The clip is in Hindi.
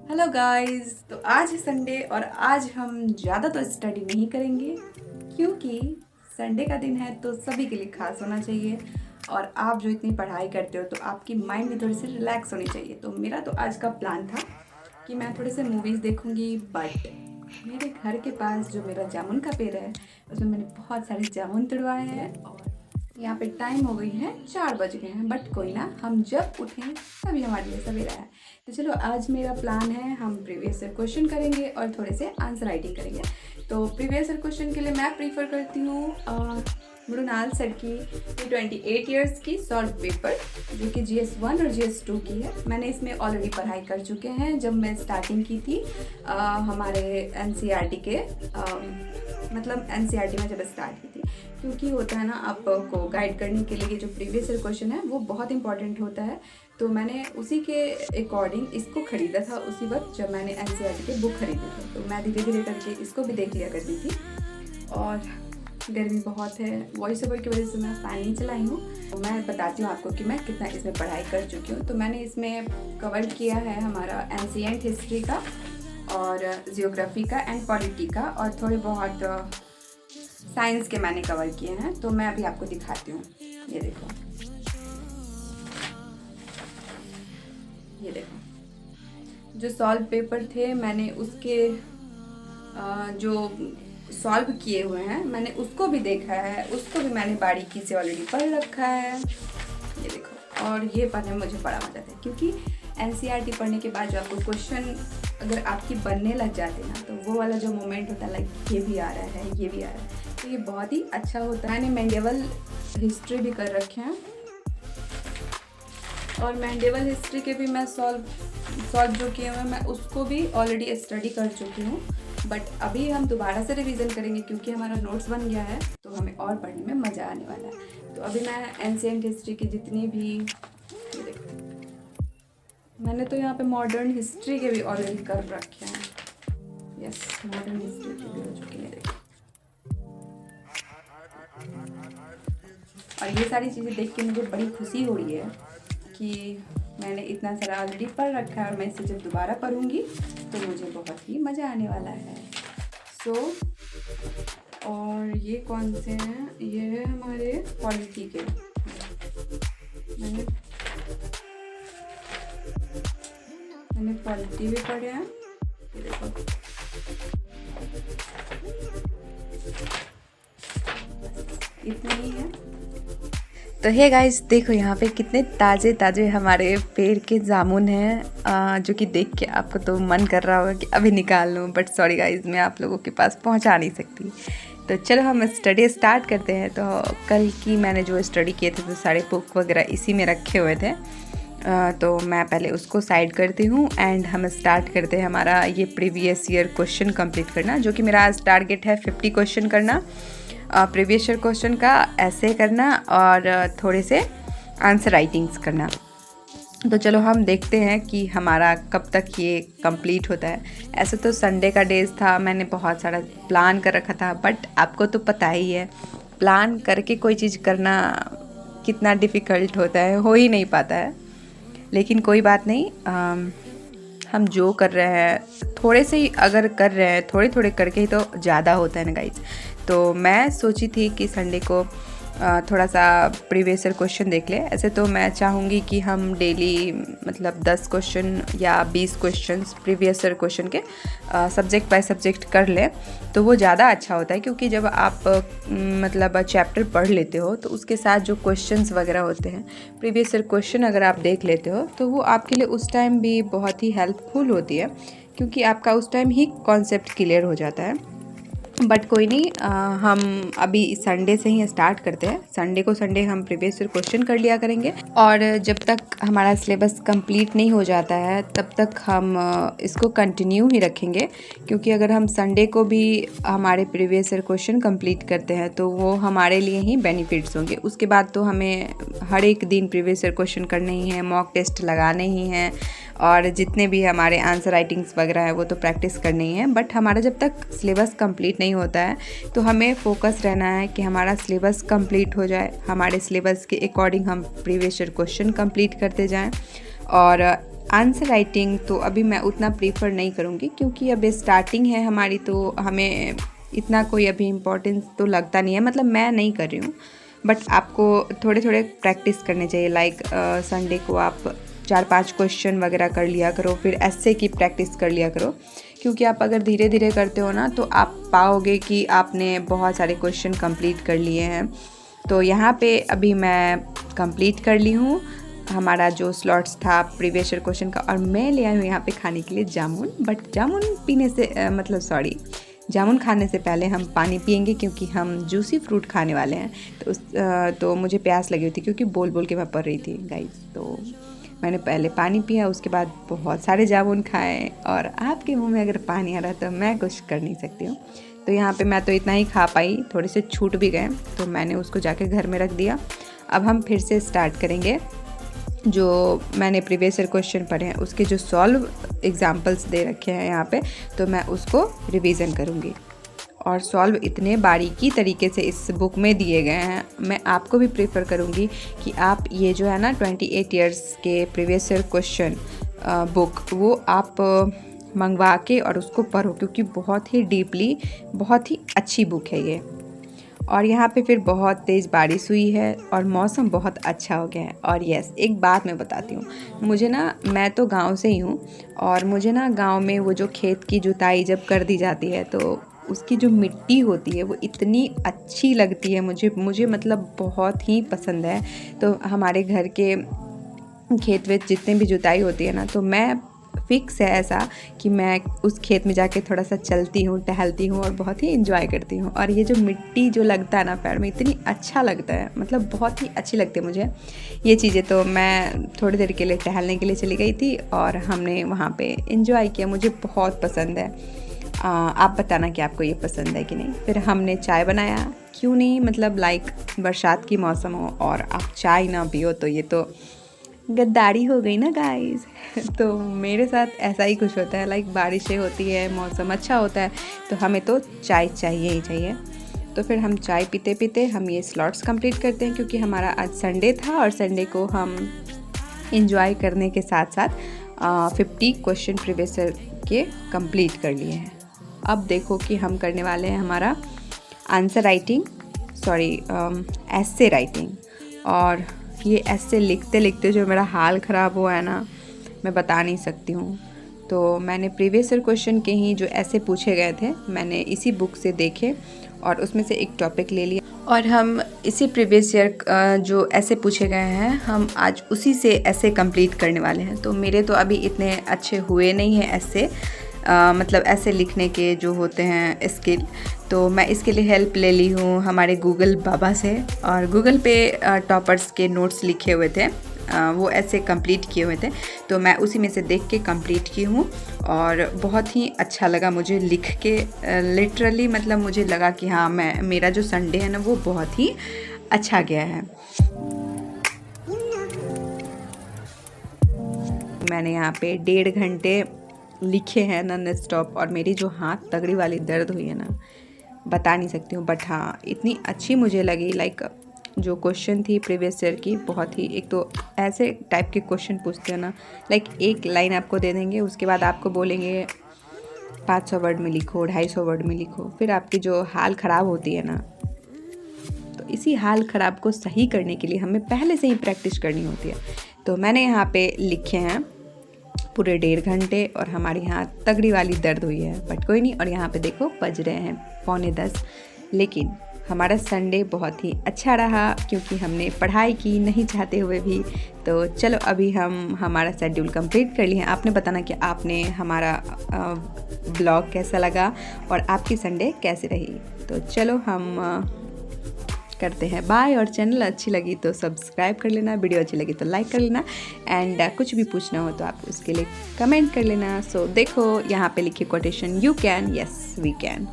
Hello guys. तो आज है संडे और आज हम ज़्यादा तो स्टडी नहीं करेंगे क्योंकि संडे का दिन है तो सभी के लिए खास होना चाहिए। और आप जो इतनी पढ़ाई करते हो तो आपकी माइंड भी थोड़ी सी रिलैक्स होनी चाहिए। तो मेरा तो आज का प्लान था कि मैं थोड़े से मूवीज़ देखूंगी, बट मेरे घर के पास जो मेरा जामुन का पेड़ है उसमें मैंने बहुत सारे जामुन तुड़वाए हैं और यहाँ पे टाइम हो गई है 4 बज गए हैं। बट कोई ना, हम जब उठें तभी हमारे लिए सवेरा है। तो चलो, आज मेरा प्लान है हम प्रीवियस ईयर क्वेश्चन करेंगे और थोड़े से आंसर राइटिंग करेंगे। तो प्रीवियस ईयर क्वेश्चन के लिए मैं प्रीफर करती हूँ मृणाल सर की 28 ईयर्स की सॉल्व पेपर, जो कि GS1 और GS2 की है। मैंने इसमें ऑलरेडी पढ़ाई कर चुके हैं जब मैं स्टार्टिंग की थी हमारे NCERT के मतलब NCERT में जब स्टार्ट की थी। क्योंकि होता है ना, आपको गाइड करने के लिए जो प्रीवियस ईयर क्वेश्चन है वो बहुत इंपॉर्टेंट होता है। तो मैंने उसी के अकॉर्डिंग इसको ख़रीदा था उसी वक्त जब मैंने NCERT की बुक खरीदी थी। तो मैं धीरे धीरे करके इसको भी देख लिया करती थी। और गर्मी बहुत है, वॉइस ओवर की वजह से मैं फ़ैन नहीं चलाई हूँ। तो मैं बताती हूँ आपको कि मैं कितना इसमें पढ़ाई कर चुकी हूँ। तो मैंने इसमें कवर किया है हमारा एंशिएंट हिस्ट्री का और जियोग्राफी का एंड पॉलिटी का और थोड़े बहुत साइंस के मैंने कवर किए हैं। तो मैं अभी आपको दिखाती हूँ। ये देखो, ये देखो, जो सॉल्व पेपर थे मैंने उसके जो सॉल्व किए हुए हैं मैंने उसको भी देखा है, उसको भी मैंने बारीकी से ऑलरेडी पढ़ रखा है। ये देखो, और ये पढ़ने में मुझे बड़ा मजा आता है क्योंकि NCERT पढ़ने के बाद जो आपको क्वेश्चन अगर आपकी बनने लग जाते हैं ना, तो वो वाला जो मोमेंट होता है, लाइक ये भी आ रहा है, ये भी आ रहा है, तो ये बहुत ही अच्छा होता है। मैंने मेडिवल हिस्ट्री भी कर रखे हैं और मेडिवल हिस्ट्री के भी मैं सॉल्व जो किए हुए हैं मैं उसको भी ऑलरेडी स्टडी कर चुकी हूँ। बट अभी हम दोबारा से रिवीजन करेंगे क्योंकि हमारा नोट्स बन गया है, तो हमें और पढ़ने में मज़ा आने वाला है। तो अभी मैं एंशिएंट हिस्ट्री की जितनी भी, ये देखो, मैंने तो यहाँ पे मॉडर्न हिस्ट्री के भी ऑलरेडी कर रखे हैं। यस, मॉडर्न हिस्ट्री के भी हो चुके हैं। देखो, और ये सारी चीज़ें देख के मुझे बड़ी खुशी हो रही है कि मैंने इतना सारा ऑलरेडी पढ़ रखा है और मैं इसे जब दोबारा पढ़ूँगी तो मुझे बहुत ही मज़ा आने वाला है। और ये कौन से हैं? ये है हमारे पॉलिटी के। मैंने पॉलिटी भी पढ़े हैं। ये देखो, इतना ही है। तो हे गाइस, देखो यहाँ पे कितने ताज़े ताज़े हमारे पेड़ के जामुन हैं, जो कि देख के आपको तो मन कर रहा होगा कि अभी निकाल लूँ, बट सॉरी गाइस, मैं आप लोगों के पास पहुँचा नहीं सकती। तो चलो हम स्टडी स्टार्ट करते हैं। तो कल की मैंने जो स्टडी किए थे तो सारे बुक वगैरह इसी में रखे हुए थे। तो मैं पहले उसको साइड करती हूँ एंड हम स्टार्ट करते हैं हमारा ये प्रीवियस ईयर क्वेश्चन कंप्लीट करना, जो कि मेरा आज टारगेट है 50 क्वेश्चन करना, प्रीवियस ईयर क्वेश्चन का ऐसे करना और थोड़े से आंसर राइटिंग्स करना। तो चलो हम देखते हैं कि हमारा कब तक ये कंप्लीट होता है। ऐसे तो संडे का डेज था, मैंने बहुत सारा प्लान कर रखा था, बट आपको तो पता ही है प्लान करके कोई चीज़ करना कितना डिफ़िकल्ट होता है, हो ही नहीं पाता है। लेकिन कोई बात नहीं, हम जो कर रहे हैं थोड़े से ही अगर कर रहे हैं, थोड़े थोड़े करके ही तो ज़्यादा होता है ना गाइज। तो मैं सोची थी कि संडे को थोड़ा सा प्रीवियस ईयर क्वेश्चन देख ले। ऐसे तो मैं चाहूँगी कि हम डेली मतलब 10 क्वेश्चन या 20 क्वेश्चंस प्रीवियस ईयर क्वेश्चन के सब्जेक्ट बाय सब्जेक्ट कर लें, तो वो ज़्यादा अच्छा होता है। क्योंकि जब आप मतलब चैप्टर पढ़ लेते हो तो उसके साथ जो क्वेश्चंस वगैरह होते हैं, प्रीवियस ईयर क्वेश्चन अगर आप देख लेते हो तो वो आपके लिए उस टाइम भी बहुत ही हेल्पफुल होती है, क्योंकि आपका उस टाइम ही कॉन्सेप्ट क्लियर हो जाता है। बट कोई नहीं, हम अभी संडे से ही स्टार्ट करते हैं। संडे को संडे हम प्रीवियस ईयर क्वेश्चन कर लिया करेंगे और जब तक हमारा सिलेबस कंप्लीट नहीं हो जाता है तब तक हम इसको कंटिन्यू ही रखेंगे। क्योंकि अगर हम संडे को भी हमारे प्रीवियस ईयर क्वेश्चन कंप्लीट करते हैं तो वो हमारे लिए ही बेनिफिट्स होंगे। उसके बाद तो हमें हर एक दिन प्रीवियस ईयर क्वेश्चन करने ही हैं, मॉक टेस्ट लगाने ही हैं और जितने भी हमारे आंसर राइटिंग्स वगैरह है वो तो प्रैक्टिस करनी ही है। बट हमारा जब तक सिलेबस कंप्लीट नहीं होता है तो हमें फोकस रहना है कि हमारा सिलेबस कंप्लीट हो जाए, हमारे सिलेबस के अकॉर्डिंग हम प्रीवियस ईयर क्वेश्चन कंप्लीट करते जाएं और आंसर राइटिंग तो अभी मैं उतना प्रीफर नहीं करूँगी, क्योंकि अब स्टार्टिंग है हमारी, तो हमें इतना कोई अभी इम्पोर्टेंस तो लगता नहीं है, मतलब मैं नहीं कर रही हूँ। बट आपको थोड़े थोड़े प्रैक्टिस करने चाहिए। लाइक संडे को आप 4-5 क्वेश्चन वगैरह कर लिया करो, फिर ऐसे की प्रैक्टिस कर लिया करो, क्योंकि आप अगर धीरे धीरे करते हो ना तो आप पाओगे कि आपने बहुत सारे क्वेश्चन कंप्लीट कर लिए हैं। तो यहाँ पे अभी मैं कंप्लीट कर ली हूँ हमारा जो स्लॉट्स था प्रीवियस ईयर क्वेश्चन का, और मैं ले आई हूँ यहाँ पे खाने के लिए जामुन। बट जामुन पीने से जामुन खाने से पहले हम पानी पियेंगे, क्योंकि हम जूसी फ्रूट खाने वाले हैं। तो मुझे प्यास लगी हुई थी, क्योंकि बोल बोल के मैं पढ़ रही थी गाइस। तो मैंने पहले पानी पिया, उसके बाद बहुत सारे जामुन खाए, और आपके मुंह में अगर पानी आ रहा है तो मैं कुछ कर नहीं सकती हूँ। तो यहाँ पे मैं तो इतना ही खा पाई, थोड़े से छूट भी गए, तो मैंने उसको जाके घर में रख दिया। अब हम फिर से स्टार्ट करेंगे। जो मैंने प्रीवियस ईयर क्वेश्चन पढ़े हैं उसके जो सॉल्व एग्जाम्पल्स दे रखे हैं यहाँ पे, तो मैं उसको रिवीजन करूँगी। और सॉल्व इतने बारीकी तरीके से इस बुक में दिए गए हैं, मैं आपको भी प्रेफर करूँगी कि आप ये जो है ना 28 ईयर्स के प्रीवियस ईयर क्वेश्चन बुक वो आप मंगवा के और उसको पढ़ो, क्योंकि बहुत ही डीपली बहुत ही अच्छी बुक है ये। और यहाँ पे फिर बहुत तेज़ बारिश हुई है और मौसम बहुत अच्छा हो गया है। और यस, एक बात मैं बताती हूँ, मैं तो गांव से ही हूँ, और मुझे ना गांव में वो जो खेत की जुताई जब कर दी जाती है तो उसकी जो मिट्टी होती है वो इतनी अच्छी लगती है मुझे मतलब बहुत ही पसंद है। तो हमारे घर के खेत में जितने भी जुताई होती है ना, तो मैं फिक्स है ऐसा कि मैं उस खेत में जाके थोड़ा सा चलती हूँ, टहलती हूँ और बहुत ही एंजॉय करती हूँ। और ये जो मिट्टी जो लगता है ना पैर में, इतनी अच्छा लगता है, मतलब बहुत ही अच्छी लगती है मुझे ये चीज़ें। तो मैं थोड़ी देर के लिए टहलने के लिए चली गई थी और हमने वहाँ पे एंजॉय किया, मुझे बहुत पसंद है। आप बताना कि आपको ये पसंद है कि नहीं। फिर हमने चाय बनाया, क्यों नहीं, मतलब लाइक बरसात की मौसम हो और आप चाय ना पियो तो ये तो गद्दारी हो गई ना गाइस। तो मेरे साथ ऐसा ही कुछ होता है, लाइक बारिशें होती है, मौसम अच्छा होता है, तो हमें तो चाय चाहिए ही चाहिए। तो फिर हम चाय पीते पीते हम ये स्लॉट्स कंप्लीट करते हैं, क्योंकि हमारा आज संडे था और संडे को हम इंजॉय करने के साथ साथ 50 क्वेश्चन प्रीवियस ईयर के कंप्लीट कर लिए हैं। अब देखो कि हम करने वाले हैं हमारा आंसर राइटिंग, एस्से राइटिंग। और ये ऐसे लिखते लिखते जो मेरा हाल ख़राब हुआ है ना, मैं बता नहीं सकती हूँ। तो मैंने प्रीवियस ईयर क्वेश्चन के ही जो ऐसे पूछे गए थे, मैंने इसी बुक से देखे और उसमें से एक टॉपिक ले लिया, और हम इसी प्रीवियस ईयर जो ऐसे पूछे गए हैं हम आज उसी से ऐसे कंप्लीट करने वाले हैं। तो मेरे तो अभी इतने अच्छे हुए नहीं हैं ऐसे, मतलब ऐसे लिखने के जो होते हैं स्किल। तो मैं इसके लिए हेल्प ले ली हूँ हमारे गूगल बाबा से, और गूगल पे टॉपर्स के नोट्स लिखे हुए थे, वो ऐसे कंप्लीट किए हुए थे, तो मैं उसी में से देख के कंप्लीट की हूँ। और बहुत ही अच्छा लगा मुझे लिख के, लिटरली मतलब मुझे लगा कि हाँ, मेरा जो संडे है ना वो बहुत ही अच्छा गया है। मैंने यहाँ पे 1.5 घंटे लिखे हैं नॉन स्टॉप, और मेरी जो हाथ तगड़ी वाली दर्द हुई है ना, बता नहीं सकती हूँ। बट हाँ, इतनी अच्छी मुझे लगी, लाइक जो क्वेश्चन थी प्रीवियस ईयर की, बहुत ही, एक तो ऐसे टाइप के क्वेश्चन पूछते हैं ना, लाइक एक लाइन आपको दे देंगे, उसके बाद आपको बोलेंगे 500 वर्ड में लिखो, 250 वर्ड में लिखो। फिर आपकी जो हाल ख़राब होती है ना, तो इसी हाल ख़राब को सही करने के लिए हमें पहले से ही प्रैक्टिस करनी होती है। तो मैंने यहाँ पे लिखे हैं पूरे 1.5 घंटे, और हमारी यहाँ तगड़ी वाली दर्द हुई है, बट कोई नहीं। और यहाँ पे देखो बज रहे हैं 9:45, लेकिन हमारा संडे बहुत ही अच्छा रहा, क्योंकि हमने पढ़ाई की नहीं चाहते हुए भी। तो चलो अभी हम हमारा शेड्यूल कंप्लीट कर लिए हैं। आपने बताना कि आपने हमारा ब्लॉग कैसा लगा और आपकी संडे कैसे रही। तो चलो हम करते हैं बाय। और चैनल अच्छी लगी तो सब्सक्राइब कर लेना, वीडियो अच्छी लगी तो लाइक कर लेना, एंड कुछ भी पूछना हो तो आप उसके लिए कमेंट कर लेना। सो देखो यहाँ पे लिखी quotation, you can, yes we can.